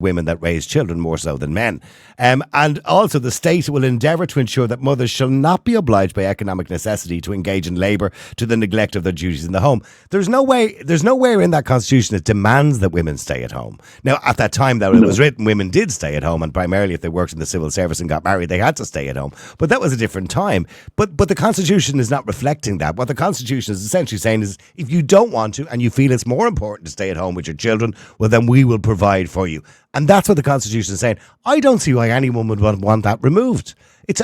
women that raise children more so than men. And also the state will endeavour to ensure that mothers shall not be obliged by economic necessity to engage in labour to the neglect of their duties in the home. There's nowhere in that constitution that demands that women stay at home. Now, at that time that it was written, women did stay at home, and primarily if they worked in the civil service and got married, they had to stay at home. But that was a different time. But the constitution is not reflecting that. What the constitution is essentially saying is, if you don't want to and you feel it's more important to stay at home with your children, well, then we will provide for you. And that's what the constitution is saying. I don't see why anyone would want that removed.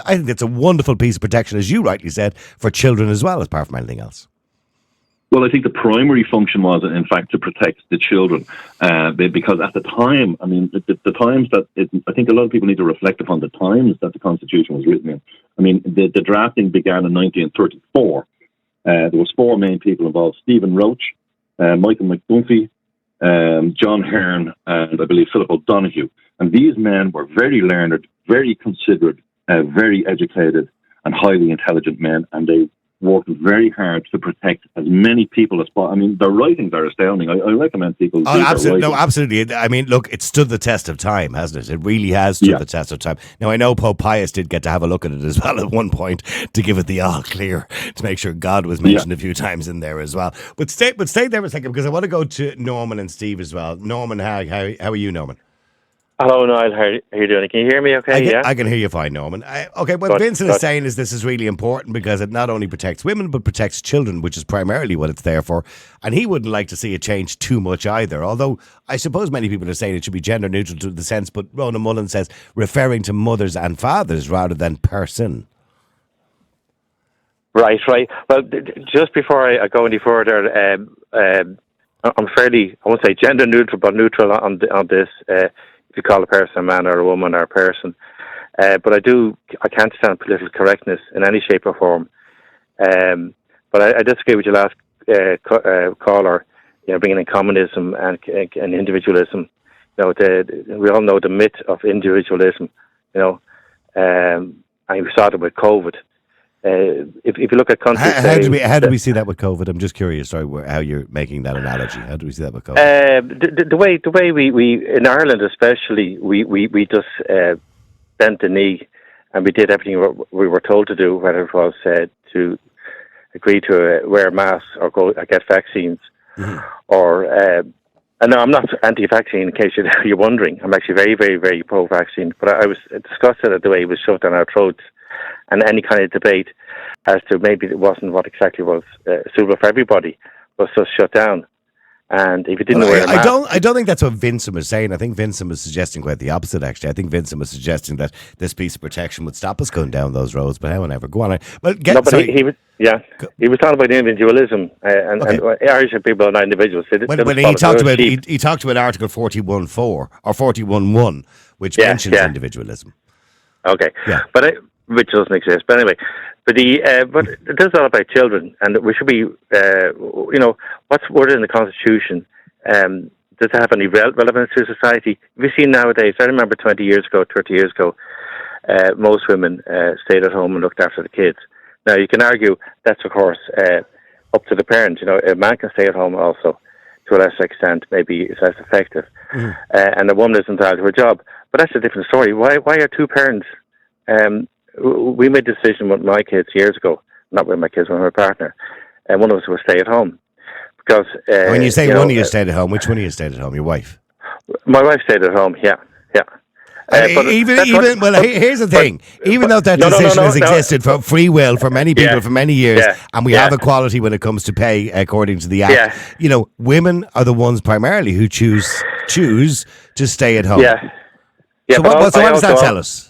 I think it's a wonderful piece of protection, as you rightly said, for children as well, apart from anything else. Well, I think the primary function was, in fact, to protect the children, because at the time, I mean, the times that I think a lot of people need to reflect upon the times that the Constitution was written in. I mean, the drafting began in 1934. There was four main people involved: Stephen Roach, Michael McDuffie, John Hearn, and I believe Philip O'Donoghue. And these men were very learned, very considerate, very educated, and highly intelligent men, and they worked very hard to protect as many people as possible. I mean, their writings are astounding. I recommend people. Absolutely. I mean, look, it stood the test of time, hasn't it? It really has stood the test of time. Now, I know Pope Pius did get to have a look at it as well at one point to give it the all clear, to make sure God was mentioned a few times in there as well. But stay there for a second, because I want to go to Norman and Steve as well. Norman, how are you, Norman? Hello, Niall. How are you doing? Can you hear me okay? I can hear you fine, Norman. What Vincent is saying is this is really important because it not only protects women, but protects children, which is primarily what it's there for. And he wouldn't like to see it change too much either. Although I suppose many people are saying it should be gender neutral to the sense, but Rona Mullen says referring to mothers and fathers rather than person. Right. Well, just before I go any further, I'm fairly, I won't say gender neutral, but neutral on this. If you call a person a man or a woman or a person. But I can't stand political correctness in any shape or form. But I disagree with your last caller, bringing in communism and individualism. We all know the myth of individualism, and we saw it with COVID. If you look at countries, how do we see that with COVID? I'm just curious. Sorry, how you're making that analogy. How do we see that with COVID? The way we in Ireland especially we just bent the knee and we did everything we were told to do, whether it was to agree to wear masks or go get vaccines, or. And no, I'm not anti-vaccine. In case you're wondering, I'm actually very, very, very pro-vaccine. But I was disgusted at the way it was shoved down our throats. And any kind of debate as to maybe it wasn't what exactly was suitable for everybody was just shut down. And if you didn't wear a mask, I don't think that's what Vincent was saying. I think Vincent was suggesting quite the opposite, actually. I think Vincent was suggesting that this piece of protection would stop us going down those roads. But however, go on. He was talking about individualism, and Irish people are not individuals. When he talked about Article 41.4 or 41.1, which mentions individualism. Okay, but which doesn't exist. But anyway, but it is all about children, and we should be, what's worded in the Constitution. Does it have any relevance to society? We've seen nowadays. I remember 20 years ago, 30 years ago, most women stayed at home and looked after the kids. Now you can argue that's of course up to the parent. A man can stay at home also to a lesser extent. Maybe it's less effective, and a woman is entitled to a job. But that's a different story. Why are two parents? We made a decision with my kids years ago, not with my kids, with my partner, and one of us would stay at home. Because when you say one of you stayed at home, which one of you stayed at home? Your wife? My wife stayed at home. Yeah. Here's the thing. Even though that decision has existed for free will for many people for many years, and we have equality when it comes to pay according to the Act, women are the ones primarily who choose to stay at home. So what does that tell us?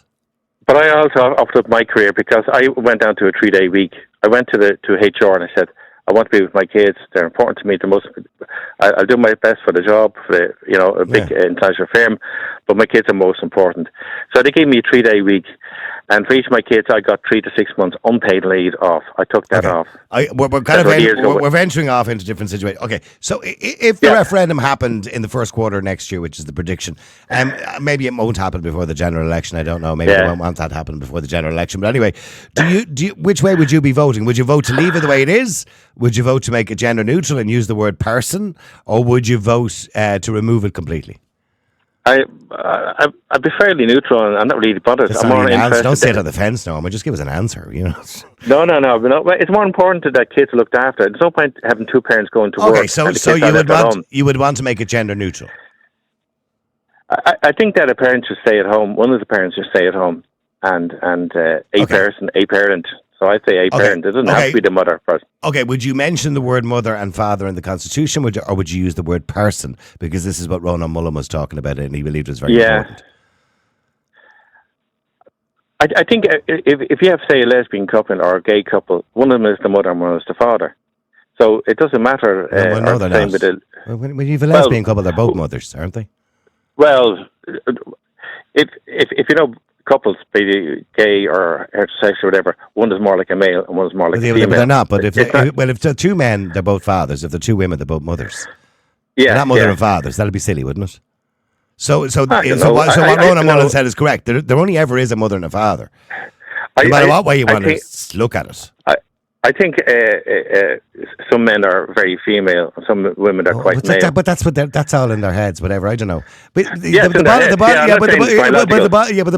But I also upped up my career because I went down to a 3-day week. I went to HR and I said, I want to be with my kids. They're important to me. I'll do my best for the job, for a big international firm, but my kids are most important. So they gave me a 3-day week, and for each of my kids, I got 3 to 6 months unpaid leave off. I took that off. We're venturing off into different situations. Okay, so if the referendum happened in the first quarter next year, which is the prediction, maybe it won't happen before the general election. I don't know. Maybe they won't want that to happen before the general election. But anyway, which way would you be voting? Would you vote to leave it the way it is? Would you vote to make it gender neutral and use the word person, or would you vote to remove it completely? I'd be fairly neutral, and I'm not really bothered. It's I'm not more an answer. interested. Don't sit on the fence, Norman. Just give us an answer. You know. No. Well, it's more important that kids are looked after. There's no point having two parents going to work. Okay, so and the kids you would want to make it gender neutral. I think that a parent should stay at home. One of the parents should stay at home, and a parent. So I'd say a parent. It doesn't have to be the mother person. Okay, would you mention the word mother and father in the Constitution, or would you use the word person? Because this is what Ronan Mullen was talking about, and he believed it was very important. I think if you have, say, a lesbian couple or a gay couple, one of them is the mother and one is the father. So it doesn't matter. No, they're not. When you have a lesbian couple, they're both mothers, aren't they? Well, if you know couples, be they gay or heterosexual or whatever, one is more like a male and one is more like a female. But they're not. But if they're two men, they're both fathers. If they're two women, they're both mothers. Yeah, they're not mother and fathers. That'd be silly, wouldn't it? So what Ronan Mullen said is correct. There only ever is a mother and a father. No matter what way you want to look at it. I think some men are very female, some women are quite male. But that's all in their heads, whatever. I don't know. But the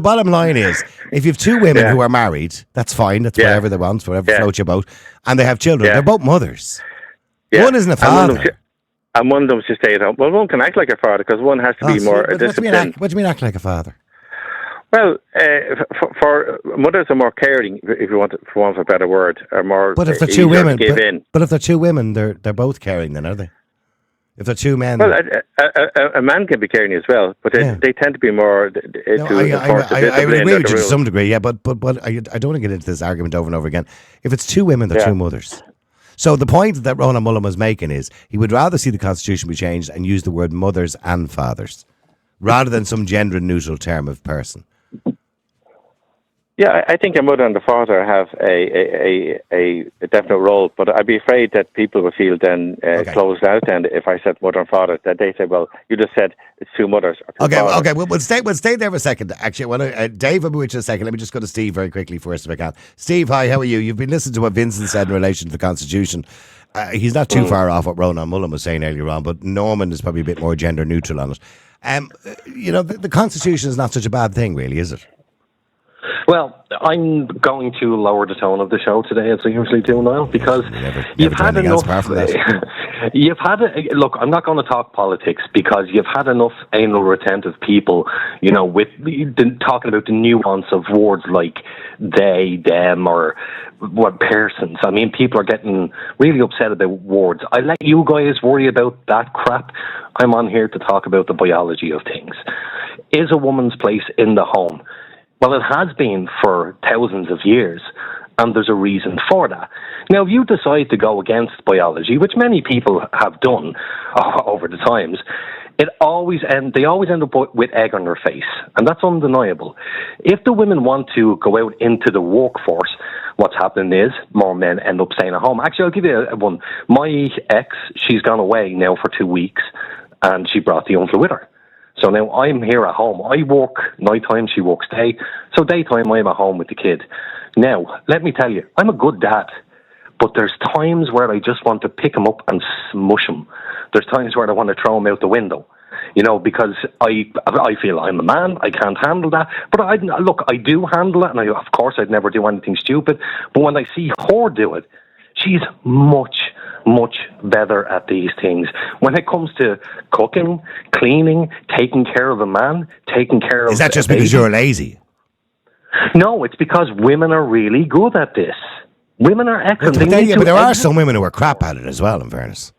bottom line is, if you have two women who are married, that's fine. That's whatever they want, whatever floats your boat, and they have children. They're both mothers. Yeah. One isn't a father. And one of them should stay at home. Well, one can act like a father because one has to be more disciplined. What do you mean act like a father? Well, for mothers are more caring, if you want, for want of a better word, are more. But if they're two women, but if they're two women, they're both caring, then, are they? If they're two men, well, a man can be caring as well, but they tend to be more I agree with you to some degree, yeah. But I don't want to get into this argument over and over again. If it's two women, they're two mothers. So the point that Ronan Mullen was making is he would rather see the Constitution be changed and use the word mothers and fathers rather than some gender neutral term of person. Yeah, I think a mother and a father have a definite role, but I'd be afraid that people would feel then closed out. And if I said mother and father, that they say, "Well, you just said it's two mothers." Or two fathers. Okay. We'll stay there for a second. Actually, I want to, Dave, will be with you a second. Let me just go to Steve very quickly first, if I can. Steve, hi. How are you? You've been listening to what Vincent said in relation to the Constitution. He's not too far off what Ronan Mullen was saying earlier on, but Norman is probably a bit more gender neutral on it. The Constitution is not such a bad thing, really, is it? Well, I'm going to lower the tone of the show today, as I usually do, Niall, because you've had enough. Look, I'm not going to talk politics because you've had enough anal retentive people, with talking about the nuance of words like they, them, or what persons. I mean, people are getting really upset about words. I let you guys worry about that crap. I'm on here to talk about the biology of things. Is a woman's place in the home? Well, it has been for thousands of years, and there's a reason for that. Now, if you decide to go against biology, which many people have done over the times, they always end up with egg on their face, and that's undeniable. If the women want to go out into the workforce, what's happening is more men end up staying at home. Actually, I'll give you one. My ex, she's gone away now for 2 weeks, and she brought the uncle with her. So now I'm here at home. I work nighttime, she works day. So daytime, I'm at home with the kid. Now, let me tell you, I'm a good dad. But there's times where I just want to pick him up and smush him. There's times where I want to throw him out the window. Because I feel I'm a man, I can't handle that. But I do handle it, and of course I'd never do anything stupid. But when I see her do it, she's much better at these things. When it comes to cooking, cleaning, taking care of a man, taking care of... Is that just because you're lazy? No, it's because women are really good at this. Women are excellent. But there are some women who are crap at it as well, in fairness.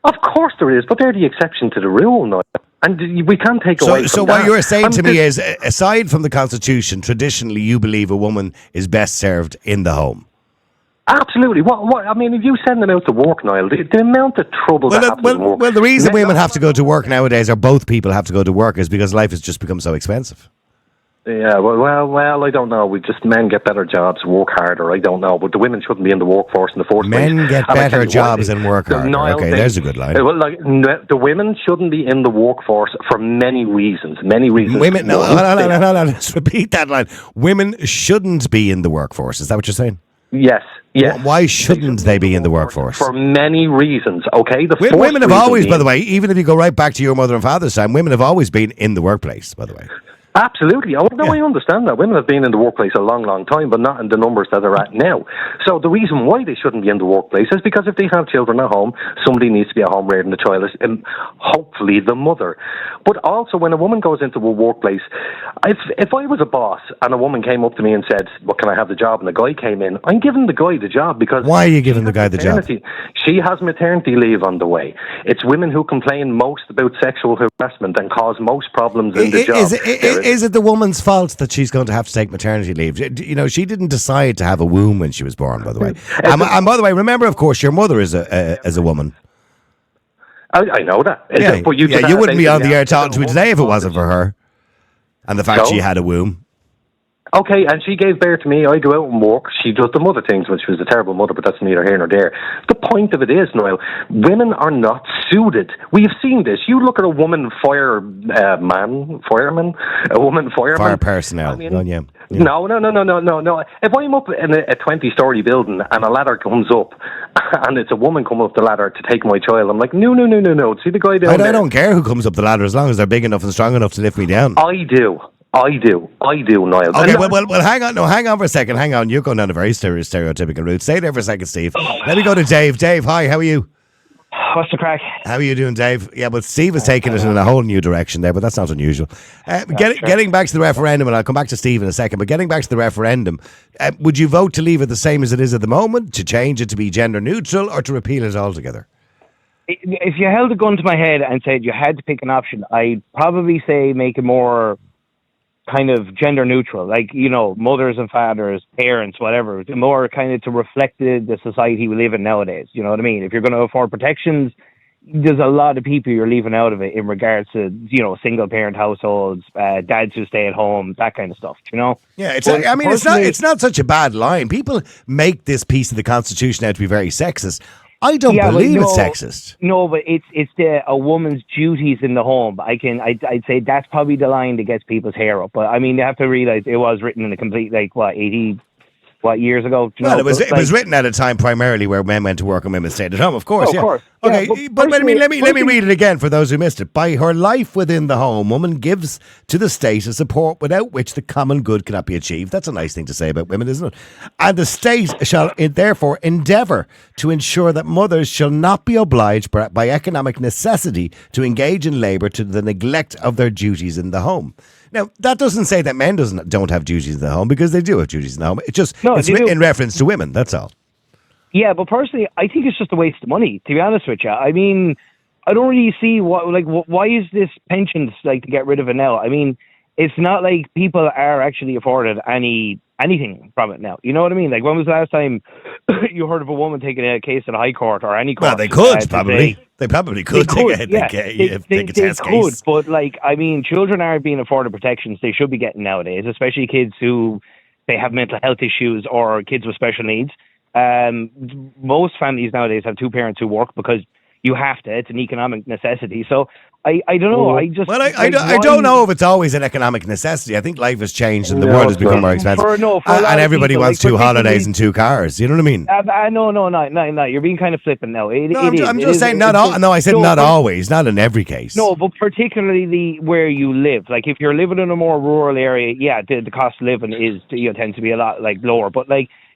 Of course there is, but they're the exception to the rule now. And we can't take away from that. So what you're saying to me is, aside from the Constitution, traditionally you believe a woman is best served in the home? Absolutely. What? I mean, if you send them out to work, Niall, the amount of trouble that happens at work... Well, the reason women have to go to work nowadays, or both people have to go to work, is because life has just become so expensive. Yeah, well, I don't know. Men get better jobs, work harder. I don't know, but the women shouldn't be in the workforce in the first place. Men get better jobs and work harder. Okay, there's a good line. Well, the women shouldn't be in the workforce for many reasons. Women, no, let's repeat that line. Women shouldn't be in the workforce. Is that what you're saying? Yes. Yes. Why shouldn't they be in the workforce? For many reasons, okay? Women have always, by the way, even if you go right back to your mother and father's time, women have always been in the workplace, by the way. Absolutely. I understand that. Women have been in the workplace a long, long time, but not in the numbers that they're at now. So the reason why they shouldn't be in the workplace is because if they have children at home, somebody needs to be at home rearing the child, and hopefully the mother. But also, when a woman goes into a workplace, if I was a boss and a woman came up to me and said, "Well, can I have the job?" and the guy came in, I'm giving the guy the job because... Why are you giving the guy the job? She has maternity leave on the way. It's women who complain most about sexual harassment and cause most problems in the job. Is it the woman's fault that she's going to have to take maternity leave? You know, she didn't decide to have a womb when she was born, by the way. And by the way, remember, of course, your mother is a woman. I know that. Yeah, but you wouldn't be on the air talking to me today if it wasn't for her. And the fact she had a womb. Okay, and she gave birth to me. I go out and work. She does the mother things, which was a terrible mother, but that's neither here nor there. The point of it is, Niall, women are not suited. We've seen this. You look at a woman fireman, a woman fireman. Fire personnel. I mean, yeah. No. If I'm up in a 20-story building and a ladder comes up and it's a woman coming up the ladder to take my child, I'm like, no. See the guy down there? I don't care who comes up the ladder as long as they're big enough and strong enough to lift me down. I do, Niall. Okay, well, hang on. No, hang on for a second. Hang on. You're going down a very stereotypical route. Stay there for a second, Steve. Let me go to Dave. Dave, hi. How are you? What's the crack? How are you doing, Dave? Yeah, but Steve is taking it in a whole new direction there, but that's not unusual. Getting back to the referendum, and I'll come back to Steve in a second, but getting back to the referendum, would you vote to leave it the same as it is at the moment, to change it to be gender neutral, or to repeal it altogether? If you held a gun to my head and said you had to pick an option, I'd probably say make it more kind of gender neutral, like, you know, mothers and fathers, parents, whatever, more kind of to reflect the society we live in nowadays. You know what I mean? If you're going to afford protections, there's a lot of people you're leaving out of it in regards to, you know, single parent households, dads who stay at home, that kind of stuff, you know? Yeah, it's not such a bad line. People make this piece of the Constitution out to be very sexist. I don't believe it's sexist. No, but it's a woman's duties in the home. I'd say that's probably the line that gets people's hair up. But I mean, you have to realize it was written in a complete 80 years ago. Well, it was written at a time primarily where men went to work and women stayed at home. Of course, Of course. Okay, yeah, but I mean, let me read it again for those who missed it. By her life within the home, woman gives to the state a support without which the common good cannot be achieved. That's a nice thing to say about women, isn't it? And the state shall therefore endeavour to ensure that mothers shall not be obliged by economic necessity to engage in labour to the neglect of their duties in the home. Now, that doesn't say that men don't have duties in the home, because they do have duties in the home. It's written in reference to women, that's all. Yeah, but personally, I think it's just a waste of money, to be honest with you. I mean, I don't really see why is this pensions to get rid of it now? I mean, it's not like people are actually afforded anything from it now. You know what I mean? Like, when was the last time you heard of a woman taking a case in the High Court or any court? Well, they could probably. They probably could take a test case. But I mean, children aren't being afforded protections they should be getting nowadays, especially kids who they have mental health issues or kids with special needs. Most families nowadays have two parents who work because you have to. It's an economic necessity. So I don't know. I don't know if it's always an economic necessity. I think life has changed and the world has become more expensive. And everybody wants 2 holidays and 2 cars. You know what I mean? No. You're being kind of flippant now. I'm just saying not all. No, I said not always. Not in every case. No, but particularly where you live. Like, if you're living in a more rural area, yeah, the cost of living tends to be a lot lower. But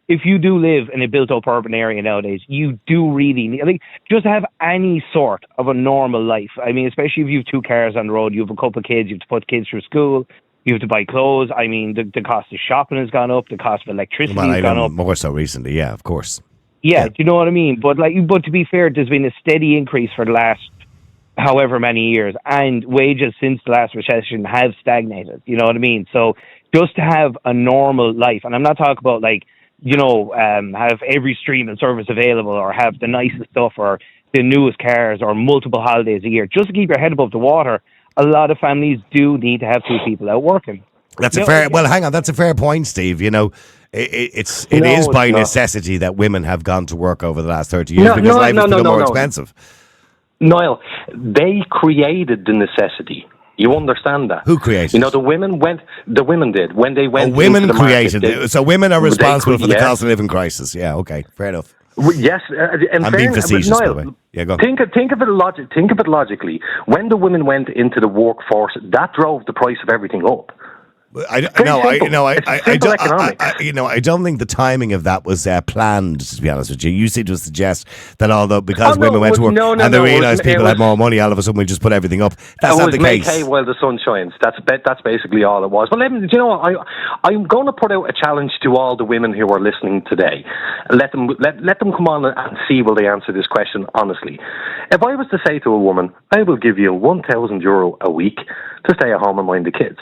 if you do live in a built-up urban area nowadays, you do really need, just have any sort of a normal life. I mean, especially if you have 2 cars on the road, you have a couple of kids, you have to put kids through school, you have to buy clothes. I mean, the cost of shopping has gone up, the cost of electricity has gone up. More so recently, yeah, of course. Yeah, do you know what I mean? But to be fair, there's been a steady increase for the last however many years, and wages since the last recession have stagnated. You know what I mean? So just to have a normal life, and I'm not talking about have every stream and service available, or have the nicest stuff, or the newest cars, or multiple holidays a year, just to keep your head above the water. A lot of families do need to have 2 people out working. Hang on, that's a fair point, Steve. You know, it is by necessity that women have gone to work over the last 30 years because life has become more expensive. Niall, they created the necessity. You understand that? Who created? The women did when they went. Women into the created market, it. So women are responsible for the yes. cost of living crisis. Yeah, okay, fair enough. Yes, I'm being facetious, Niall, by the way. Yeah, go on. Think of it logically. When the women went into the workforce, that drove the price of everything up. I don't think the timing of that was planned, to be honest with you. You seem to suggest that although because women went to work and they realised people had more money, all of a sudden we just put everything up. That's not the case. Make hay while the sun shines. That's basically all it was. But do you know what? I'm going to put out a challenge to all the women who are listening today. Let them come on and see will they answer this question honestly. If I was to say to a woman, I will give you €1,000 a week to stay at home and mind the kids.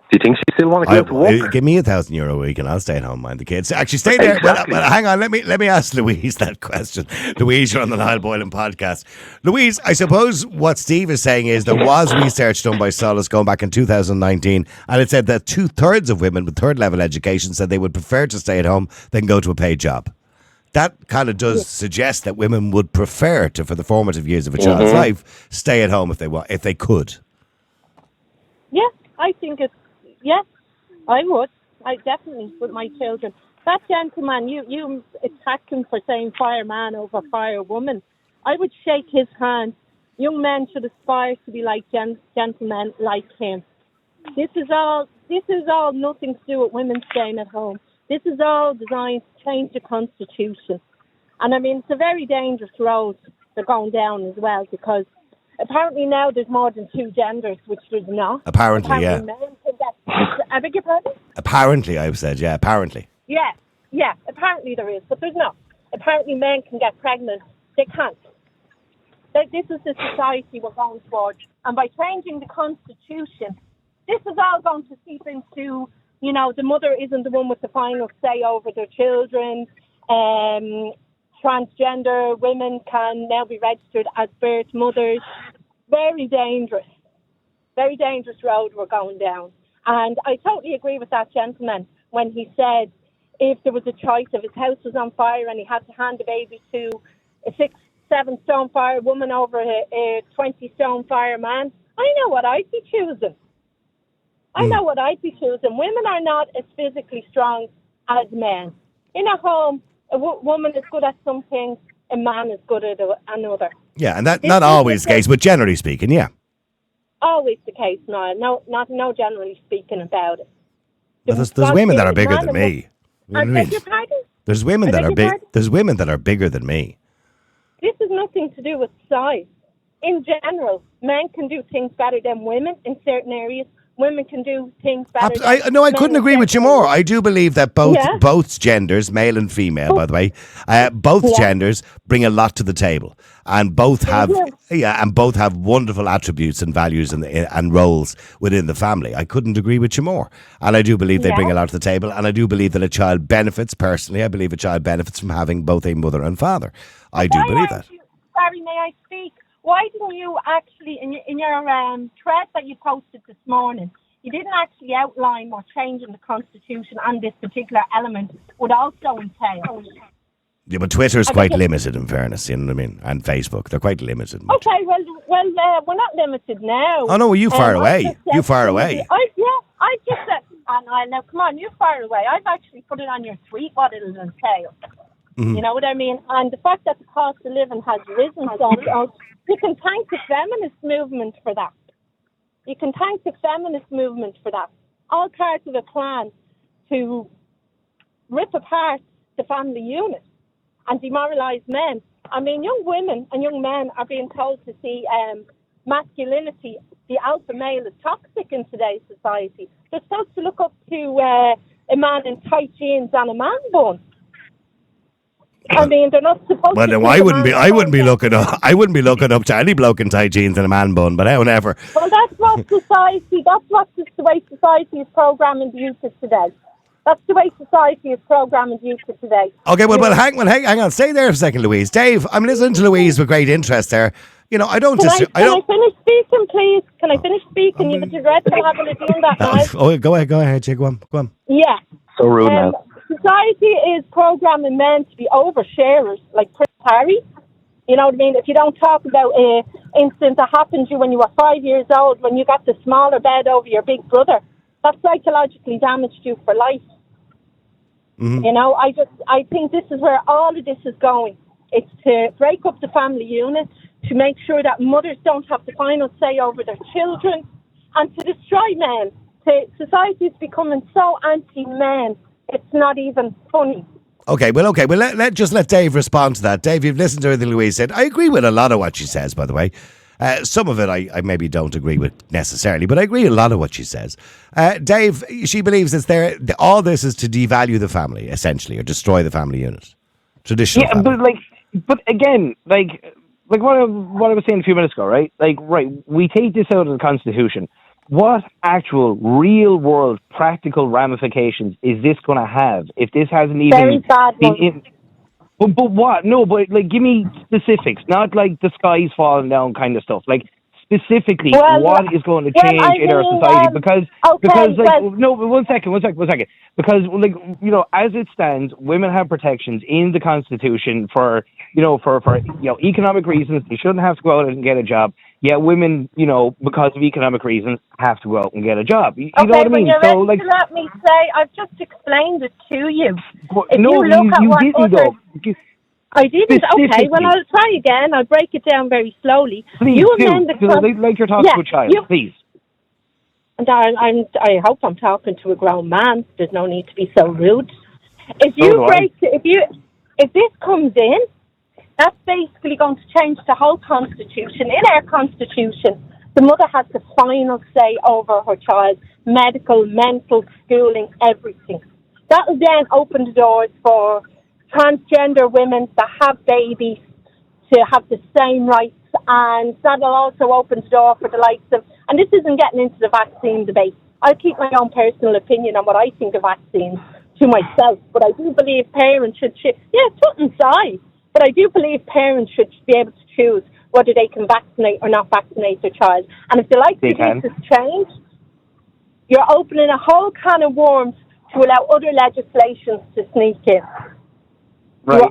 Do you think she still want to go to work? Give me €1,000 a week and I'll stay at home and mind the kids. Actually, stay there. Exactly. Well, hang on. Let me ask Louise that question. Louise, you're on the Niall Boylan podcast. Louise, I suppose what Steve is saying is there was research done by Solus going back in 2019, and it said that 2/3 of women with third-level education said they would prefer to stay at home than go to a paid job. That kind of does suggest that women would prefer to, for the formative years of a child's life, stay at home if they could. Yeah, I think it's. Yes, I would. I definitely with my children. That gentleman, you attacked him for saying fireman over firewoman. I would shake his hand. Young men should aspire to be like gentlemen like him. This is all nothing to do with women staying at home. This is all designed to change the constitution. And I mean, it's a very dangerous road they're going down as well, because apparently now there's more than two genders, which there's not. Apparently yeah. Men can get, I beg your pardon? Apparently, I've said, yeah, apparently. Yeah, apparently there is, but there's not. Apparently men can get pregnant. They can't. This is the society we're going towards. And by changing the constitution, this is all going to seep into, the mother isn't the one with the final say over their children. Transgender women can now be registered as birth mothers. Very dangerous road we're going down. And I totally agree with that gentleman when he said if there was a choice, if his house was on fire and he had to hand the baby to a 6-7 stone fire woman over a 20 stone fireman, I know what I'd be choosing. Women are not as physically strong as men. In a home, a woman is good at something, a man is good at another. Yeah, and that's not always the case, but generally speaking, yeah. Always the case, Niall. No generally speaking about it. There's women that are bigger than me. I beg your pardon? There's women that are big. There's women that are bigger than me. This has nothing to do with size. In general, men can do things better than women in certain areas. Women can do things better. I couldn't agree with you more. I do believe that both genders, male and female, by the way, both genders bring a lot to the table, and both have wonderful attributes and values and roles within the family. I couldn't agree with you more, and I do believe they bring a lot to the table, and I do believe that a child benefits. Personally, I believe a child benefits from having both a mother and father. I do believe that. Sorry, may I speak? Why didn't you actually, in your thread that you posted this morning, you didn't actually outline what changing the constitution and this particular element would also entail? Yeah, but Twitter is quite limited, in fairness, you know what I mean? And Facebook, they're quite limited. Okay, well, we're not limited now. Oh, no, you far away. You far away. I just said, now come on, you far away. I've actually put it on your tweet what it'll entail. Mm-hmm. You know what I mean? And the fact that the cost of living has risen so you can thank the feminist movement for that. All part of a plan to rip apart the family unit and demoralise men. I mean, young women and young men are being told to see masculinity, the alpha male, is toxic in today's society. They're supposed to look up to a man in tight jeans and a man bun. I mean, they're not supposed to. Well, I wouldn't be looking up to any bloke in tight jeans and a man bun, but however. Well, that's what the way society is programming the youth of today. That's the way society is programming the youth of today. Okay, well, hang on. Stay there for a second, Louise. Dave, I'm listening to Louise with great interest there. You know, I don't just. Can I finish speaking, please? Can I finish speaking? You regret having to do that, Oh, go ahead, Jay. Go on. Yeah. So rude now. Society is programming men to be oversharers, like Prince Harry. You know what I mean? If you don't talk about an incident that happened to you when you were 5 years old, when you got the smaller bed over your big brother, that psychologically damaged you for life. Mm-hmm. You know, I think this is where all of this is going. It's to break up the family unit, to make sure that mothers don't have the final say over their children, and to destroy men. Society is becoming so anti-men, it's not even funny. Okay. Well, let Dave respond to that. Dave, you've listened to everything Louise said. I agree with a lot of what she says, by the way. Some of it I maybe don't agree with necessarily, but I agree a lot of what she says. Dave, she believes all this is to devalue the family, essentially, or destroy the family unit. Traditional family. But again, like what I was saying a few minutes ago, right? We take this out of the Constitution. What actual, real-world, practical ramifications is this going to have if this hasn't even very bad been... But what? No, but give me specifics, not like the sky's falling down kind of stuff. Like specifically, what is going to change in our society? Because no, but one second. Because as it stands, women have protections in the Constitution for economic reasons. They shouldn't have to go out and get a job. Yet women, because of economic reasons, have to go out and get a job. You know what I mean? You're ready to let me say, I've just explained it to you. You didn't though. I didn't. Okay, well, I'll try again. I'll break it down very slowly. Please like you're talking to a child, please. And I hope I'm talking to a grown man. There's no need to be so rude. If this comes in, that's basically going to change the whole Constitution. In our Constitution, the mother has the final say over her child, medical, mental, schooling, everything. That will then open the doors for transgender women that have babies to have the same rights, and that'll also open the door for the likes of, and this isn't getting into the vaccine debate. I'll keep my own personal opinion on what I think of vaccines to myself, but I do believe parents should foot and side. But I do believe parents should be able to choose whether they can vaccinate or not vaccinate their child. And if the likes of this change, you're opening a whole can of worms to allow other legislations to sneak in. Right.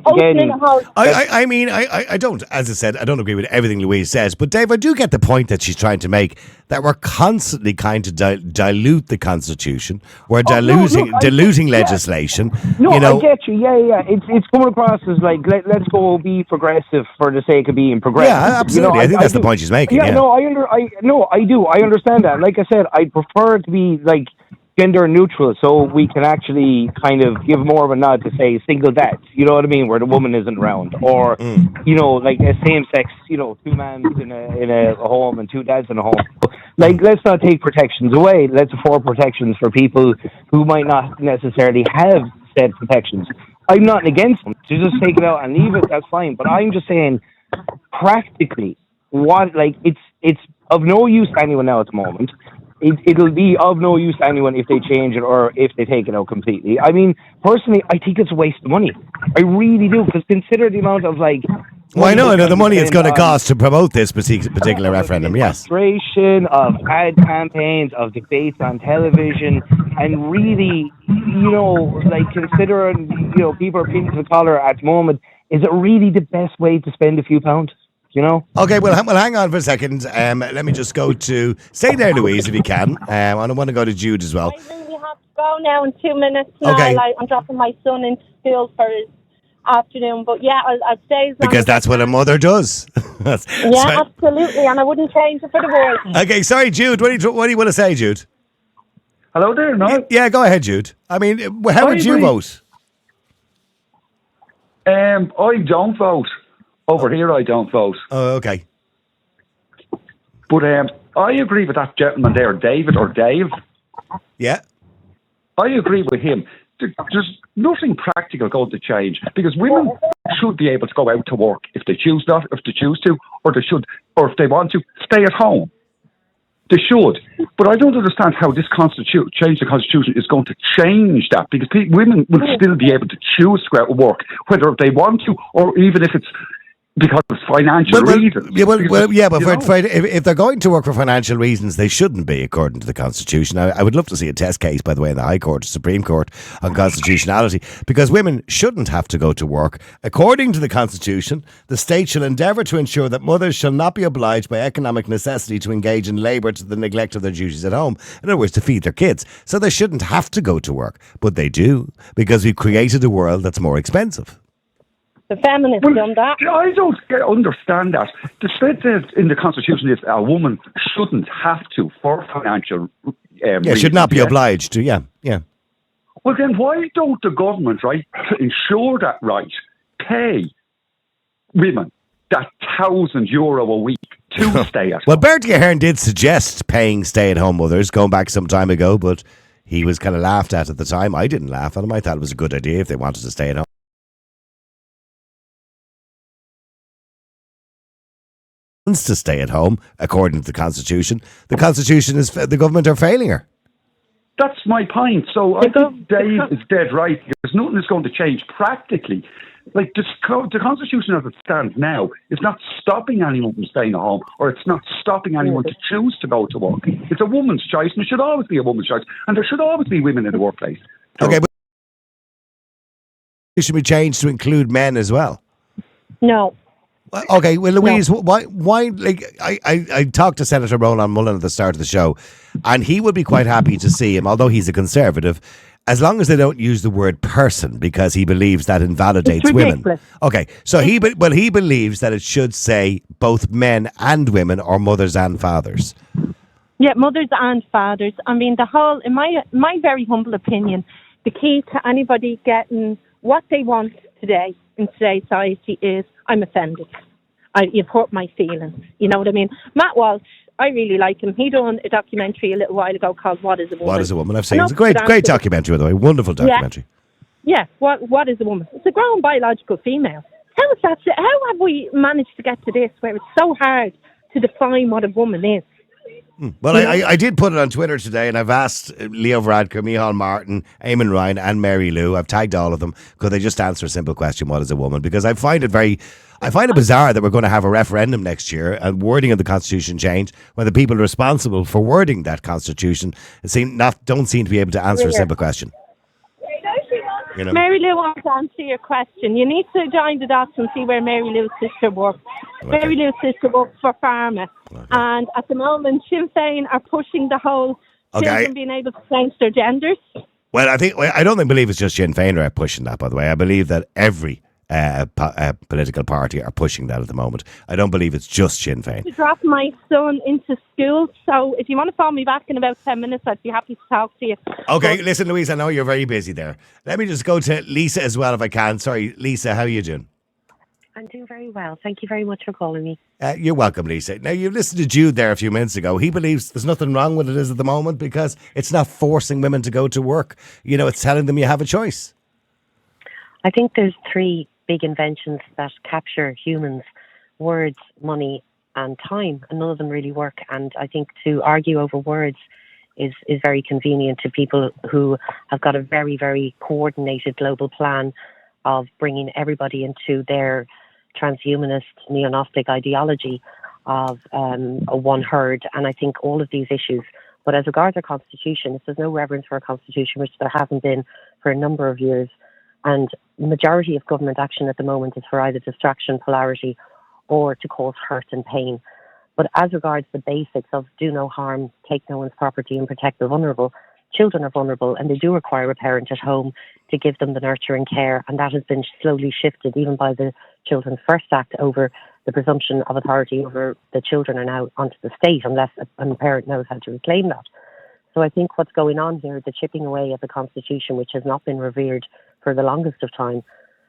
I don't, as I said, I don't agree with everything Louise says, but Dave, I do get the point that she's trying to make, that we're constantly trying to dilute the Constitution. We're diluting legislation. No, I get you. Yeah. It's coming across as like, let's go be progressive for the sake of being progressive. Yeah, absolutely. I think that's the point she's making. I do. I understand that. Like I said, I prefer to be like gender neutral, so we can actually kind of give more of a nod to say single dads, you know what I mean, where the woman isn't around, or like a same sex, two men in a home and two dads in a home. Like, let's not take protections away. Let's afford protections for people who might not necessarily have said protections. I'm not against them. To just take it out and leave it, that's fine. But I'm just saying, practically, it's of no use to anyone now at the moment. It'll be of no use to anyone if they change it or if they take it out completely. I mean, personally, I think it's a waste of money. I really do, because consider the amount of well, I know the money it's going to cost to promote this particular referendum, yes. Frustration, of ad campaigns, of debates on television, and really, considering, people are pinned to the collar at the moment, is it really the best way to spend a few pounds? Okay, well, hang on for a second. Let me just go to... Stay there, Louise, if you can. I want to go to Jude as well. I really have to go now in 2 minutes. Okay. I'm dropping my son into school for his afternoon. But yeah, I'll stay as long because that's what a mother does. Absolutely. And I wouldn't change it for the world. Okay, sorry, Jude. What do you want to say, Jude? Hello there, Niall. Yeah, go ahead, Jude. I mean, how would you vote? I don't vote. Over here, I don't vote. Oh, okay. But I agree with that gentleman there, David or Dave. Yeah. I agree with him. There's nothing practical going to change, because women should be able to go out to work if they choose to, or if they want to, stay at home. They should. But I don't understand how this change the Constitution is going to change that, because women will still be able to choose to go out and work, whether they want to, or even if it's because of financial reasons. If they're going to work for financial reasons, they shouldn't be, according to the Constitution. I would love to see a test case, by the way, in the High Court, Supreme Court, on constitutionality, because women shouldn't have to go to work. According to the Constitution, the state shall endeavour to ensure that mothers shall not be obliged by economic necessity to engage in labour to the neglect of their duties at home. In other words, to feed their kids. So they shouldn't have to go to work, but they do, because we've created a world that's more expensive. The feminists done that. I don't understand that. The state says in the Constitution is a woman shouldn't have to for financial reasons. Should not be obliged to, yeah. Well, then why don't the government, right, to ensure that right, pay women that €1,000 a week to stay at home? Well, Bertie Ahern did suggest paying stay-at-home mothers going back some time ago, but he was kind of laughed at the time. I didn't laugh at him. I thought it was a good idea if they wanted to stay at home. To stay at home, according to the Constitution. The Constitution is the government are failing her. That's my point. So I think Dave is dead right. There's nothing that's going to change practically. Like the Constitution as it stands now is not stopping anyone from staying at home, or it's not stopping anyone to choose to go to work. It's a woman's choice, and it should always be a woman's choice, and there should always be women in the workplace. Okay, but it should be changed to include men as well. No. Okay, well, Louise, why? Like, I talked to Senator Roland Mullen at the start of the show, and he would be quite happy to see him, although he's a Conservative, as long as they don't use the word person, because he believes that invalidates women. Okay, so he believes that it should say both men and women, or mothers and fathers. Yeah, mothers and fathers. I mean, in my very humble opinion, the key to anybody getting what they want today in today's society is, I'm offended. You've hurt my feelings. You know what I mean? Matt Walsh, I really like him. He done a documentary a little while ago called What is a Woman? What is a Woman? I've seen it. It's a great documentary, by the way. Wonderful documentary. Yeah. What is a woman? It's a grown biological female. How have we managed to get to this where it's so hard to define what a woman is? Well, I did put it on Twitter today, and I've asked Leo Varadkar, Micheál Martin, Eamon Ryan and Mary Lou. I've tagged all of them. Could they just answer a simple question, what is a woman? Because I find it bizarre that we're going to have a referendum next year and wording of the Constitution change when the people responsible for wording that Constitution don't seem to be able to answer a simple question. You know? Mary Lou wants to answer your question. You need to join the dots and see where Mary Lou's sister works. Okay. Mary Lou's sister works for Pharma. Okay. And at the moment, Sinn Féin are pushing the whole children being able to change their genders. Well, I don't believe it's just Sinn Féin are pushing that, by the way. I believe that every political party are pushing that at the moment. I don't believe it's just Sinn Féin. To drop my son into school, so if you want to phone me back in about 10 minutes, I'd be happy to talk to you. Okay, listen, Louise, I know you're very busy there. Let me just go to Lisa as well if I can. Sorry, Lisa, how are you doing? I'm doing very well. Thank you very much for calling me. You're welcome, Lisa. Now, you listened to Jude there a few minutes ago. He believes there's nothing wrong with it at the moment because it's not forcing women to go to work. You know, it's telling them you have a choice. I think there's three big inventions that capture humans: words, money and time, and none of them really work. And I think to argue over words is very convenient to people who have got a very, very coordinated global plan of bringing everybody into their transhumanist neo-Gnostic ideology of a one herd. And I think all of these issues, but as regards our constitution, if there's no reverence for our constitution, which there hasn't been for a number of years, and the majority of government action at the moment is for either distraction, polarity, or to cause hurt and pain. But as regards the basics of do no harm, take no one's property and protect the vulnerable, children are vulnerable and they do require a parent at home to give them the nurture and care. And that has been slowly shifted even by the Children's First Act over the presumption of authority over the children are now onto the state unless a parent knows how to reclaim that. So I think what's going on here, the chipping away at the Constitution, which has not been revered for the longest of time,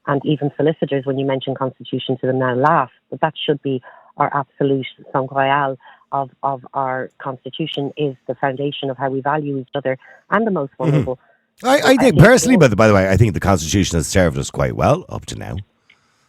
and even solicitors, when you mention Constitution to them now, laugh, but that should be our absolute sang royal of our Constitution, is the foundation of how we value each other and the most vulnerable. I think personally, by the way, I think the Constitution has served us quite well up to now.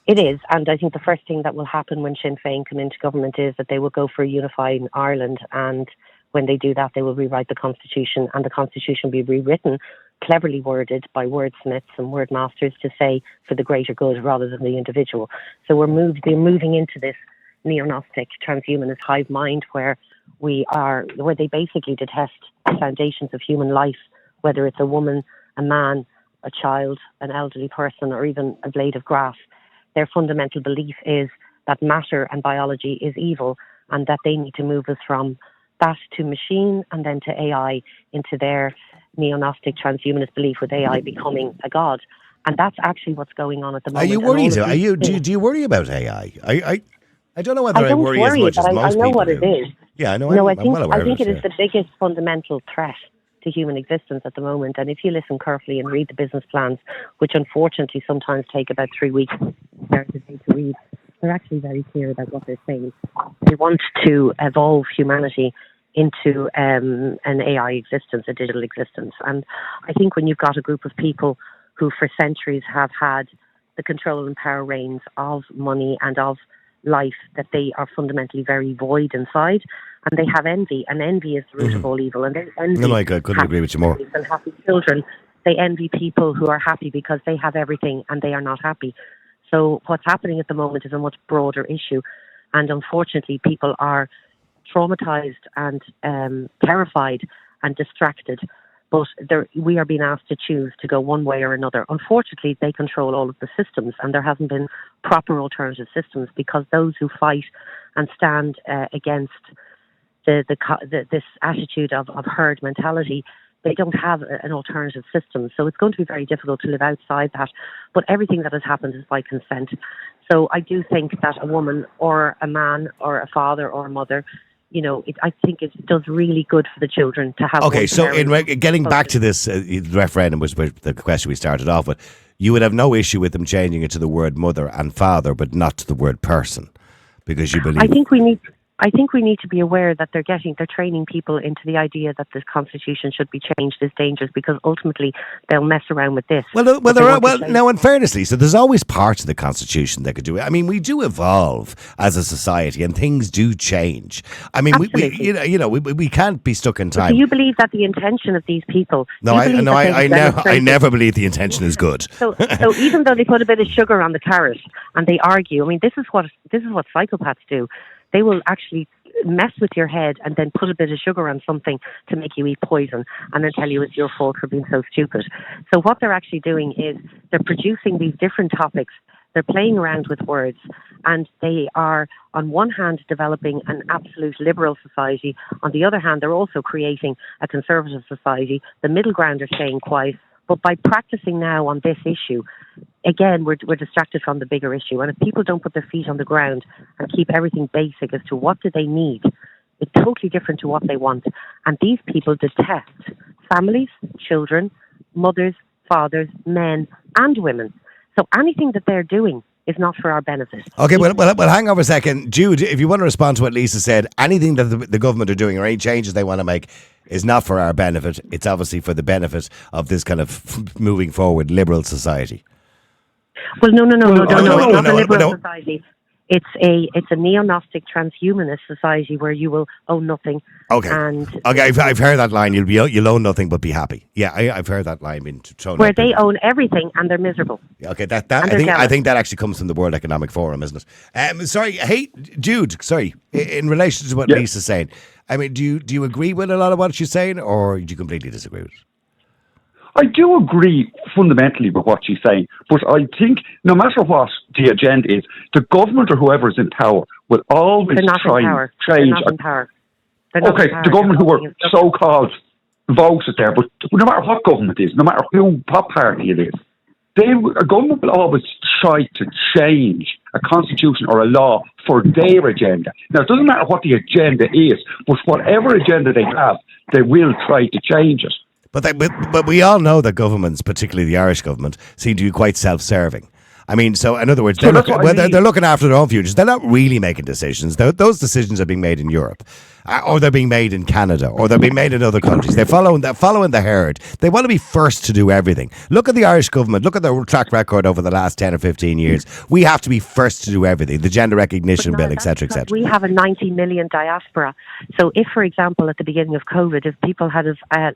It is, and I think the first thing that will happen when Sinn Féin come into government is that they will go for unifying Ireland, and when they do that, they will rewrite the Constitution, and the Constitution will be rewritten cleverly worded by wordsmiths and word masters to say for the greater good rather than the individual. So we're moving into this neo-Gnostic transhumanist hive mind where they basically detest the foundations of human life, whether it's a woman, a man, a child, an elderly person, or even a blade of grass. Their fundamental belief is that matter and biology is evil, and that they need to move us from that to machine and then to AI into their neo-Gnostic transhumanist belief with AI becoming a god. And that's actually what's going on at the Are moment. you worried? Do you worry about AI? I don't know whether I don't worry as much as but most I know people what do. it is. Yeah, I know. No, I'm well aware I think of it is the biggest fundamental threat to human existence at the moment. And if you listen carefully and read the business plans, which unfortunately sometimes take about 3 weeks to read, they're actually very clear about what they're saying. They want to evolve humanity into an AI existence, a digital existence. And I think when you've got a group of people who for centuries have had the control and power reins of money and of life, that they are fundamentally very void inside, and they have envy, and envy is the root of all evil. And they envy. No, I couldn't agree with you more. And happy children, they envy people who are happy because they have everything and they are not happy. So what's happening at the moment is a much broader issue, and unfortunately, people are traumatized and terrified and distracted. But we are being asked to choose to go one way or another. Unfortunately, they control all of the systems, and there hasn't been proper alternative systems because those who fight and stand against this attitude of herd mentality, they don't have an alternative system. So it's going to be very difficult to live outside that. But everything that has happened is by consent. So I do think that a woman or a man or a father or a mother, I think it does really good for the children to have. Okay, so getting back to this referendum, was the question we started off with, you would have no issue with them changing it to the word mother and father, but not to the word person, because you believe. I think we need to be aware that they're training people into the idea that this constitution should be changed is dangerous, because ultimately they'll mess around with this. Now, in fairness, Lisa, there's always parts of the constitution that could do it. I mean, we do evolve as a society, and things do change. I mean, we can't be stuck in time. But do you believe that the intention of these people? No, I never believe the intention is good. So even though they put a bit of sugar on the carrot and they argue, I mean, this is what psychopaths do. They will actually mess with your head and then put a bit of sugar on something to make you eat poison and then tell you it's your fault for being so stupid. So what they're actually doing is they're producing these different topics. They're playing around with words, and they are, on one hand, developing an absolute liberal society. On the other hand, they're also creating a conservative society. The middle ground are staying quiet. But by practicing now on this issue, again, we're distracted from the bigger issue. And if people don't put their feet on the ground and keep everything basic as to what do they need, it's totally different to what they want. And these people detest families, children, mothers, fathers, men, and women. So anything that they're doing is not for our benefit. Okay, well, hang on a second. Jude, if you want to respond to what Lisa said, anything that the government are doing or any changes they want to make is not for our benefit. It's obviously for the benefit of this kind of moving forward liberal society. Well, no, it's not a liberal society. It's a neo-Gnostic transhumanist society where you will own nothing. Okay. I've heard that line. You'll own nothing but be happy. Yeah, I've heard that line being thrown. Where they own everything and they're miserable. Okay, I think that actually comes from the World Economic Forum, isn't it? Sorry, hey Jude. Sorry, in relation to what Lisa's saying, I mean, do you agree with a lot of what she's saying, or do you completely disagree with it? I do agree fundamentally with what she's saying, but I think no matter what the agenda is, the government or whoever is in power will always try and change. They're not in power. The government who are so-called voted there, but no matter what government is, no matter what party it is, a government will always try to change a constitution or a law for their agenda. Now, it doesn't matter what the agenda is, but whatever agenda they have, they will try to change it. But we all know that governments, particularly the Irish government, seem to be quite self-serving. I mean, so in other words, they're looking after their own futures. They're not really making decisions. Those decisions are being made in Europe. or they're being made in Canada, or they're being made in other countries. They're following the herd. They want to be first to do everything. Look at the Irish government. Look at their track record over the last 10 or 15 years. We have to be first to do everything. The gender recognition bill, etc., etc. We have a 90 million diaspora. So if, for example, at the beginning of COVID, if people had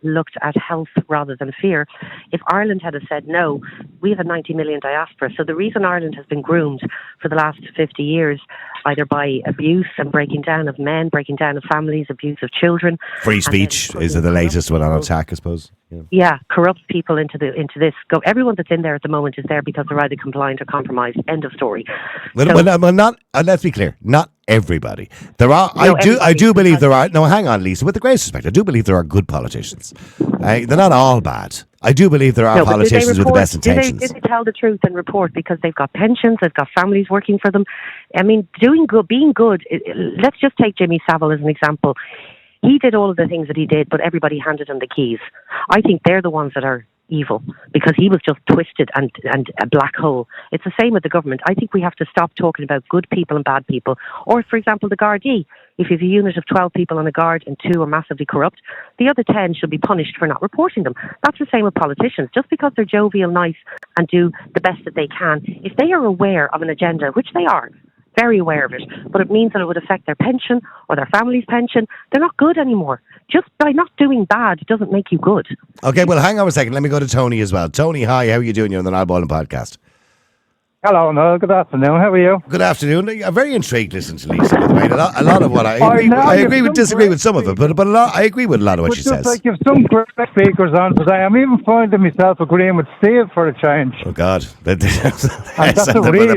looked at health rather than fear, if Ireland had said no, we have a 90 million diaspora. So the reason Ireland has been groomed for the last 50 years, either by abuse and breaking down of men, breaking down of families, abuse of children. Free speech is the latest one on attack, I suppose. Yeah, corrupt people into this. Everyone that's in there at the moment is there because they're either compliant or compromised. End of story. Well, not. Let's be clear. Not everybody. There are. I do believe there are. No, hang on, Lisa. With the greatest respect, I do believe there are good politicians. They're not all bad. I do believe there are politicians with the best intentions. Did they tell the truth and report because they've got pensions, they've got families working for them? I mean, doing good, being good. Let's just take Jimmy Savile as an example. He did all of the things that he did, but everybody handed him the keys. I think they're the ones that are evil because he was just twisted and a black hole. It's the same with the government. I think we have to stop talking about good people and bad people. Or, for example, the Gardaí. If you have a unit of 12 people on a guard and 2 are massively corrupt, the other 10 should be punished for not reporting them. That's the same with politicians. Just because they're jovial, nice, and do the best that they can, if they are aware of an agenda, which they are, very aware of it, but it means that it would affect their pension or their family's pension, they're not good anymore. Just by not doing bad doesn't make you good. Okay, well, hang on a second. Let me go to Tony as well. Tony, hi. How are you doing? You're on the Niall Boylan podcast. Hello, Noel. Good afternoon. How are you? Good afternoon. I'm very intrigued listening to Lisa, by the way. A lot of what I disagree with some of it, but I agree with a lot of what she says. Like you've some great speakers on today. I'm even finding myself agreeing with Steve for a change. Oh God, that's a real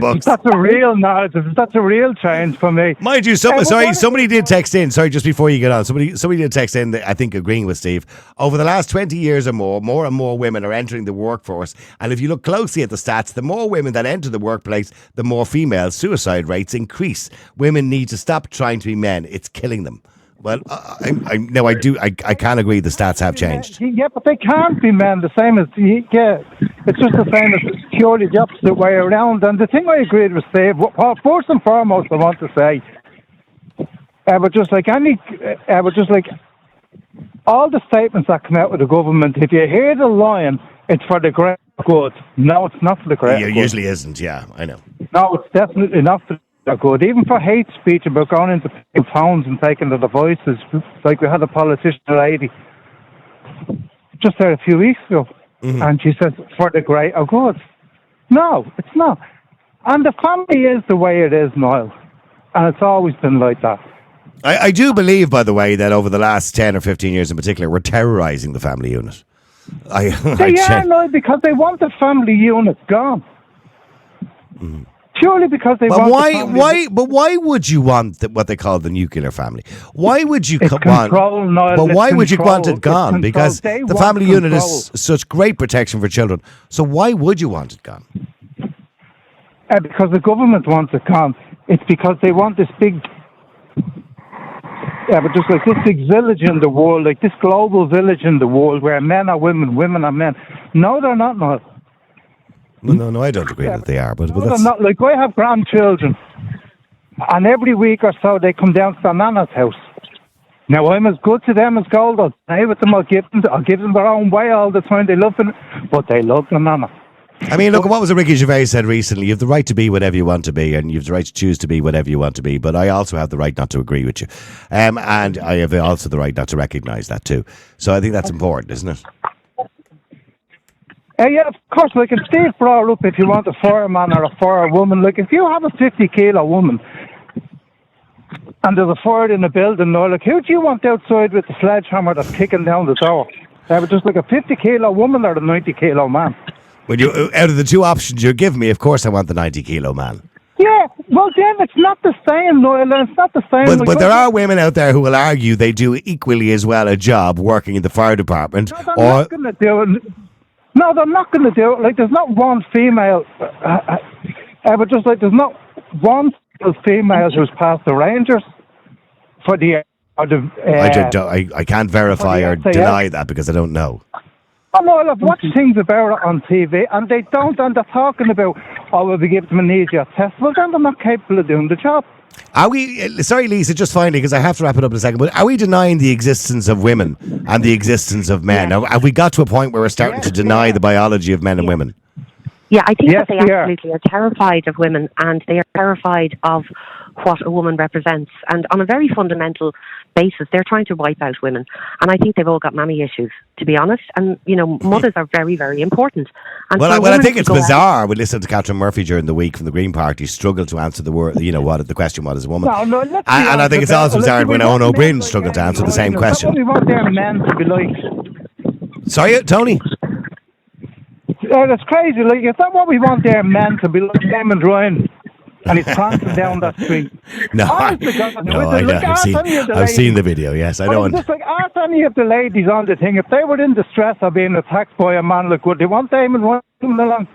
knowledge. That's a real change for me. Mind you, somebody did text in. Sorry, just before you get on, somebody did text in. I think agreeing with Steve. Over the last 20 years or more and more women are entering the workforce. And if you look closely at the stats, the more women that enter the workplace, the more female suicide rates increase. Women need to stop trying to be men. It's killing them. Well, I can't agree the stats have changed. Yeah, but they can't be men. The same as it's just the same as purely the opposite way around. And the thing I agreed with Steve, first and foremost, I want to say, but just like all the statements that come out of the government, if you hear the line, it's for the great good. No, it's not for the great good. It usually isn't, yeah, I know. No, it's definitely not for the good. Even for hate speech about going into people's phones and taking the devices, like we had a politician lady just there a few weeks ago, and she says, for the great good. No, it's not. And the family is the way it is, Niall. And it's always been like that. I do believe, by the way, that over the last 10 or 15 years in particular, we're terrorising the family unit. Because they want the family unit gone. Purely because they want the family. But why would you want what they call the nuclear family? Why would you want it gone? Because the family unit is such great protection for children. So why would you want it gone? Because the government wants it gone. It's because they want this big... Yeah, but just like this big village in the world, like this global village in the world where men are women, women are men. No, they're not. No, I don't agree that they are. But they're not. Like, I have grandchildren, and every week or so they come down to their nana's house. Now, I'm as good to them as gold. I'll stay with them. I'll give them their own way all the time. They love them, but they love their nana. I mean, look, what was it Ricky Gervais said recently? You have the right to be whatever you want to be, and you have the right to choose to be whatever you want to be, but I also have the right not to agree with you. And I have also the right not to recognise that too. So I think that's important, isn't it? Yeah, of course. Like, if Steve brought up, if you want a fireman or a firewoman, like, if you have a 50-kilo woman and there's a fire in the building, no, like, who do you want outside with the sledgehammer that's kicking down the door? Just like a 50-kilo woman or a 90-kilo man? When out of the two options you give me, of course I want the 90-kilo man. Yeah, well then it's not the same, Noel. It's not the same. But there are women out there who will argue they do equally as well a job working in the fire department. No, they're not going to do it. No, they're not going to do it. Like, there's not one female. But just like there's not one female who's passed the Rangers for the. I can't verify or deny that because I don't know. Oh, no, I've watched things about it on TV, and they don't, and they're talking about, we'll be giving them an easier test. Well, then they're not capable of doing the job. Are we, sorry Lisa, just finally, because I have to wrap it up in a second, but are we denying the existence of women and the existence of men? Yes. Have we got to a point where we're starting to deny the biology of men and women? Yeah, I think Yes, that they we are. absolutely are terrified of women, and they are terrified of what a woman represents. And on a very fundamental basis, they're trying to wipe out women. And I think they've all got mammy issues, to be honest. And, you know, mothers are very, very important. And Well, for a I woman think to it's go out- bizarre. We listened to Catherine Murphy during the week from the Green Party struggle to answer the word, what the question, what is a woman? No, let's be And I honest think it's about also it. bizarre Like, when we Owen want O'Brien men like struggled to answer the Amy same Ryan. question. That's what we want their men to be like. Sorry, Tony? It's crazy. Like, is that what we want their men to be like? Damon Ryan, and he's prancing down that street. No, Honest to God, I've seen the video. Yes, I But know. it's just like, ask any of the ladies on the thing, if they were in distress of being attacked by a man, like, would they want Damon Ryan coming along?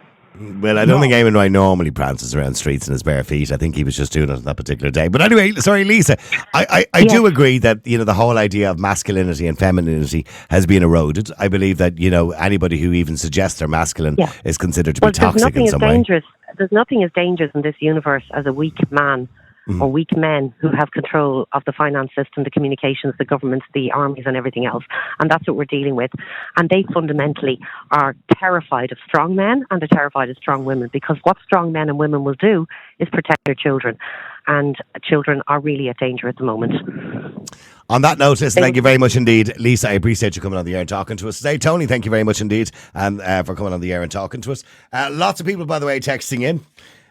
Well, I don't think Eamon Ryan normally prances around streets in his bare feet. I think he was just doing it on that particular day. But anyway, sorry, Lisa, I do agree that, the whole idea of masculinity and femininity has been eroded. I believe that, anybody who even suggests they're masculine is considered to be toxic in some way. There's nothing as dangerous in this universe as a weak man or weak men who have control of the finance system, the communications, the governments, the armies and everything else. And that's what we're dealing with. And they fundamentally are terrified of strong men and they're terrified of strong women, because what strong men and women will do is protect their children. And children are really at danger at the moment. On that note, listen, thank you very much indeed. Lisa, I appreciate you coming on the air and talking to us today. Tony, thank you very much indeed and for coming on the air and talking to us. Lots of people, by the way, texting in.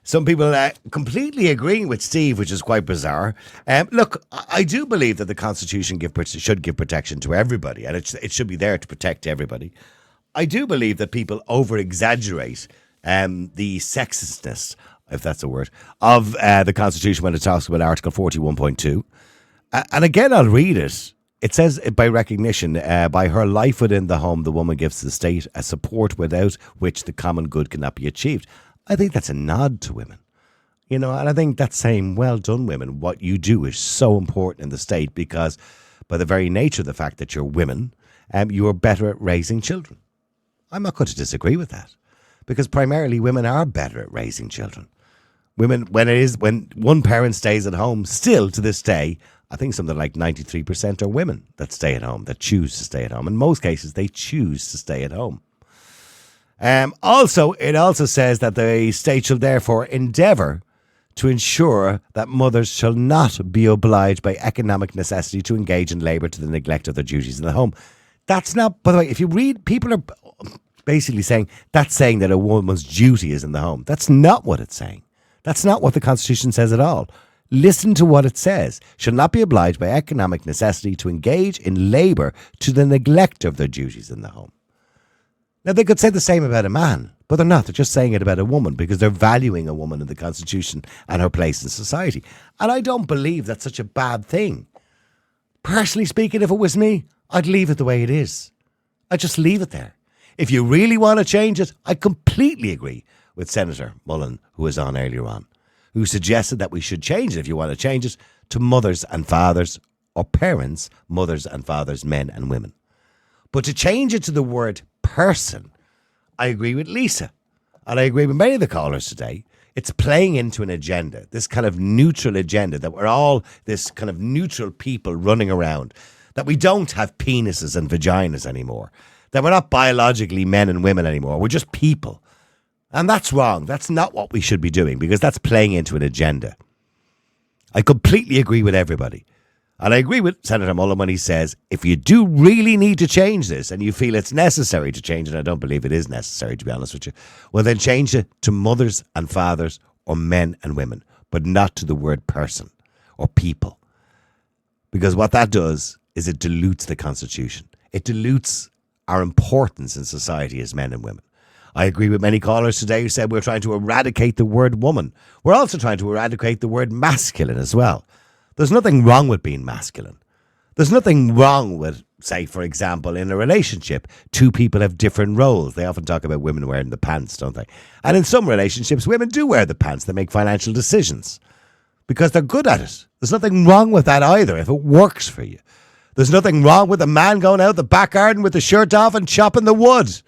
Some people completely agreeing with Steve, which is quite bizarre. Look, I do believe that the Constitution should give protection to everybody, and it should be there to protect everybody. I do believe that people over-exaggerate the sexistness, if that's a word, of the Constitution when it talks about Article 41.2. And again, I'll read it. It says, by recognition, by her life within the home, the woman gives the state a support without which the common good cannot be achieved. I think that's a nod to women, and I think that's saying, well done, women. What you do is so important in the state because by the very nature of the fact that you're women, you are better at raising children. I'm not going to disagree with that because primarily women are better at raising children. Women, when one parent stays at home, still to this day, I think something like 93% are women that stay at home, that choose to stay at home. In most cases, they choose to stay at home. It also says that the state shall therefore endeavour to ensure that mothers shall not be obliged by economic necessity to engage in labour to the neglect of their duties in the home. That's not, by the way, if you read, people are basically saying that a woman's duty is in the home. That's not what it's saying. That's not what the Constitution says at all. Listen to what it says. Shall not be obliged by economic necessity to engage in labour to the neglect of their duties in the home. Now, they could say the same about a man, but they're not. They're just saying it about a woman because they're valuing a woman in the Constitution and her place in society. And I don't believe that's such a bad thing. Personally speaking, if it was me, I'd leave it the way it is. I'd just leave it there. If you really want to change it, I completely agree with Senator Mullen, who was on earlier on, who suggested that we should change it, if you want to change it, to mothers and fathers, or parents, mothers and fathers, men and women. But to change it to the word person, I agree with Lisa. And I agree with many of the callers today. It's playing into an agenda, this kind of neutral agenda, that we're all this kind of neutral people running around, that we don't have penises and vaginas anymore, that we're not biologically men and women anymore. We're just people. And that's wrong. That's not what we should be doing because that's playing into an agenda. I completely agree with everybody. And I agree with Senator Mullen when he says, if you do really need to change this and you feel it's necessary to change it, I don't believe it is necessary, to be honest with you, well, then change it to mothers and fathers or men and women, but not to the word person or people. Because what that does is it dilutes the Constitution. It dilutes our importance in society as men and women. I agree with many callers today who said we're trying to eradicate the word woman. We're also trying to eradicate the word masculine as well. There's nothing wrong with being masculine. There's nothing wrong with, say, for example, in a relationship, two people have different roles. They often talk about women wearing the pants, don't they? And in some relationships, women do wear the pants. They make financial decisions because they're good at it. There's nothing wrong with that either if it works for you. There's nothing wrong with a man going out the back garden with the shirt off and chopping the wood,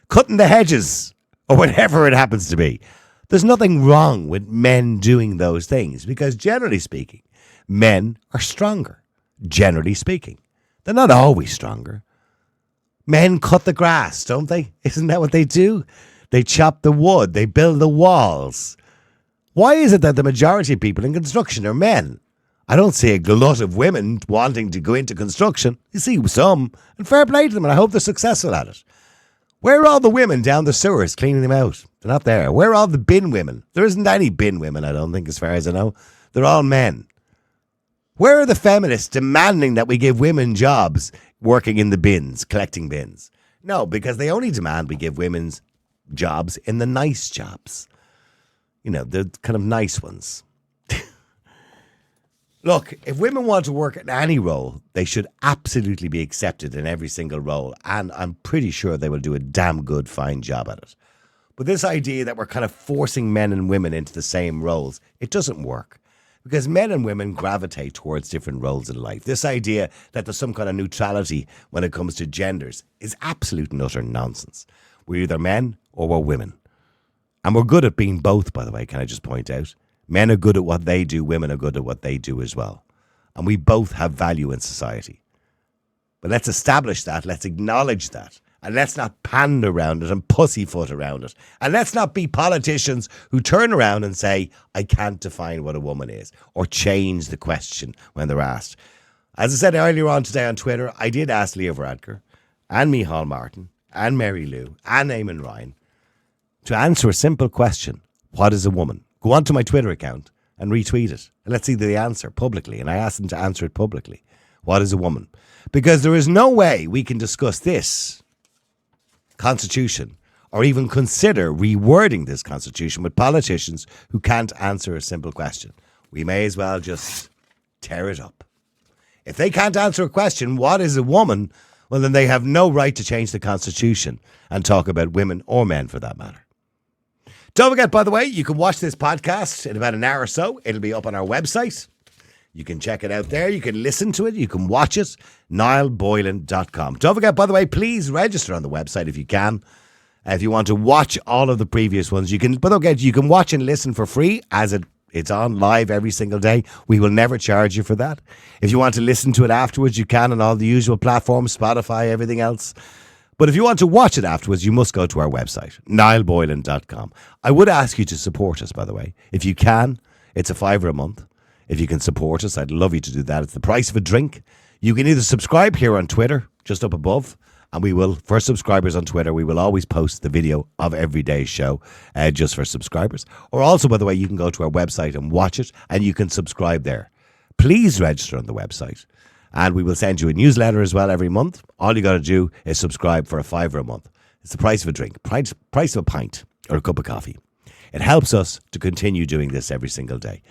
cutting the hedges, or whatever it happens to be. There's nothing wrong with men doing those things because, generally speaking, men are stronger, generally speaking. They're not always stronger. Men cut the grass, don't they? Isn't that what they do? They chop the wood. They build the walls. Why is it that the majority of people in construction are men? I don't see a glut of women wanting to go into construction. You see some, and fair play to them, and I hope they're successful at it. Where are all the women down the sewers cleaning them out? They're not there. Where are all the bin women? There isn't any bin women, I don't think, as far as I know. They're all men. Where are the feminists demanding that we give women jobs working in the bins, collecting bins? No, because they only demand we give women's jobs in the nice jobs. You know, the kind of nice ones. Look, if women want to work in any role, they should absolutely be accepted in every single role. And I'm pretty sure they will do a damn good, fine job at it. But this idea that we're kind of forcing men and women into the same roles, it doesn't work. Because men and women gravitate towards different roles in life. This idea that there's some kind of neutrality when it comes to genders is absolute and utter nonsense. We're either men or we're women. And we're good at being both, by the way, can I just point out? Men are good at what they do, women are good at what they do as well. And we both have value in society. But let's establish that, let's acknowledge that. And let's not pander around it and pussyfoot around it. And let's not be politicians who turn around and say, I can't define what a woman is, or change the question when they're asked. As I said earlier on today on Twitter, I did ask Leah Varadkar and Micheál Martin and Mary Lou and Eamon Ryan to answer a simple question. What is a woman? Go onto my Twitter account and retweet it. And let's see the answer publicly. And I asked them to answer it publicly. What is a woman? Because there is no way we can discuss this Constitution or even consider rewording this Constitution with politicians who can't answer a simple question. We may as well just tear it up. If they can't answer a question, what is a woman? Well, then they have no right to change the Constitution and talk about women or men for that matter. Don't forget, by the way, you can watch this podcast in about an hour or so. It'll be up on our website. You can check it out there. You can listen to it. You can watch it. NiallBoylan.com. Don't forget, by the way, please register on the website if you can. If you want to watch all of the previous ones, you can. But okay, you can watch and listen for free as it's on live every single day. We will never charge you for that. If you want to listen to it afterwards, you can on all the usual platforms, Spotify, everything else. But if you want to watch it afterwards, you must go to our website, NiallBoylan.com. I would ask you to support us, by the way. If you can, it's $5 a month. If you can support us, I'd love you to do that. It's the price of a drink. You can either subscribe here on Twitter, just up above, and we will, for subscribers on Twitter, we will always post the video of every day's show just for subscribers. Or also, by the way, you can go to our website and watch it, and you can subscribe there. Please register on the website. And we will send you a newsletter as well every month. All you got to do is subscribe for $5 a month. It's the price of a drink, price of a pint or a cup of coffee. It helps us to continue doing this every single day.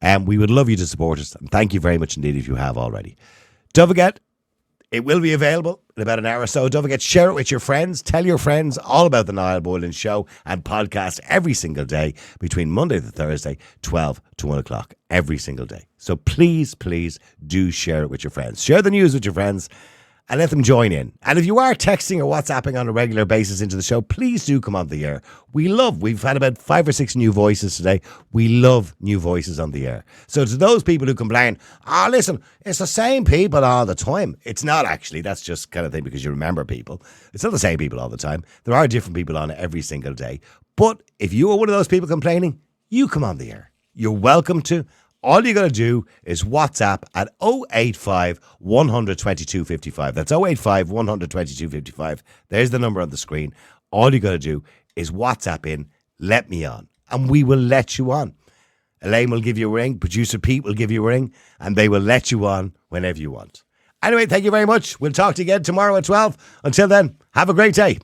And we would love you to support us. And thank you very much indeed if you have already. Don't forget, it will be available in about an hour or so. Don't forget, share it with your friends. Tell your friends all about the Niall Boylan Show and podcast every single day between Monday to Thursday, 12 to 1 o'clock every single day. So please, please do share it with your friends. Share the news with your friends and let them join in. And if you are texting or WhatsApping on a regular basis into the show, please do come on the air. We've had about 5 or 6 new voices today. We love new voices on the air. So to those people who complain, listen, it's the same people all the time. It's not actually. That's just kind of thing because you remember people. It's not the same people all the time. There are different people on every single day. But if you are one of those people complaining, you come on the air. You're welcome to. All you got to do is WhatsApp at 085 100 2255. That's 085 100 2255. There's the number on the screen. All you got to do is WhatsApp in, let me on, and we will let you on. Elaine will give you a ring. Producer Pete will give you a ring, and they will let you on whenever you want. Anyway, thank you very much. We'll talk to you again tomorrow at 12. Until then, have a great day.